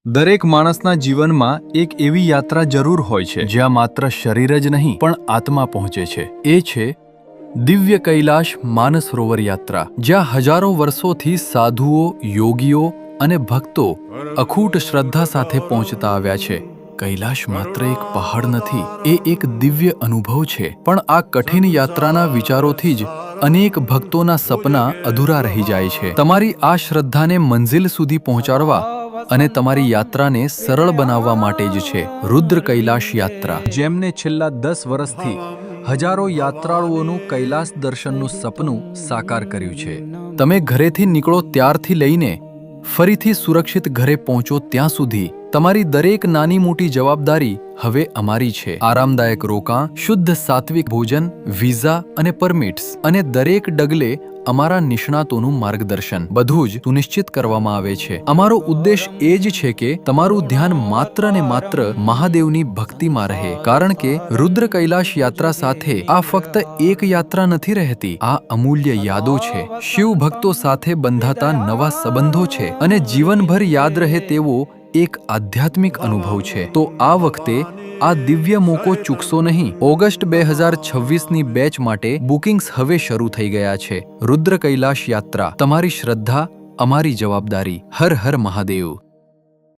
દરેક માણસના જીવનમાં એક એવી યાત્રા જરૂર હોય છે જ્યાં માત્ર શરીર જ નહીં પણ આત્મા પહોંચે છે। એ છે દિવ્ય કૈલાશ માનસરોવર યાત્રા, જ્યાં હજારો વર્ષોથી સાધુઓ, યોગીઓ અને ભક્તો અખૂટ શ્રદ્ધા સાથે પહોંચતા આવ્યા છે। કૈલાશ માત્ર એક પહાડ નથી, એ એક દિવ્ય અનુભવ છે। પણ આ કઠિન યાત્રાના વિચારોથી જ અનેક ભક્તોના સપના અધૂરા રહી જાય છે। તમારી આ શ્રદ્ધાને મંઝિલ સુધી પહોંચાડવા અને તમારી યાત્રાને સરળ બનાવવા માટે જ છે રુદ્ર કૈલાશ યાત્રા, જેમને છેલ્લા 10 વર્ષથી હજારો યાત્રાળુઓનું કૈલાસ દર્શનનું સપનું સાકાર કર્યું છે। તમે ઘરેથી નીકળો ત્યારથી લઈને ફરીથી સુરક્ષિત ઘરે પહોંચો ત્યાં સુધી તમારી દરેક નાની મોટી જવાબદારી હવે અમારી છે। આરામદાયક રોકાણ, શુદ્ધ સાત્વિક ભોજન, વિઝા અને પરમિટ્સ અને દરેક ડગલે અમારા નિષ્ણાતોનું માર્ગદર્શન, બધું જ સુનિશ્ચિત કરવામાં આવે છે। અમારો ઉદ્દેશ એ જ છે કે તમારું ધ્યાન માત્ર ને માત્ર મહાદેવની ભક્તિમાં રહે, કારણ કે રુદ્ર કૈલાશ યાત્રા સાથે આ ફક્ત એક યાત્રા નથી રહેતી, આ અમૂલ્ય યાદો છે, શિવ ભક્તો સાથે બંધાતા નવા સંબંધો છે અને જીવનભર યાદ રહે તેવો એક આધ્યાત્મિક અનુભવ છે। તો આ વખતે આ દિવ્ય મોકો ચૂકશો નહીં। ઓગસ્ટ 2026ની બેચ માટે બુકિંગ્સ હવે શરૂ થઈ ગયા છે। રુદ્ર કૈલાશ યાત્રા, તમારી શ્રદ્ધા, અમારી જવાબદારી। હર હર મહાદેવ।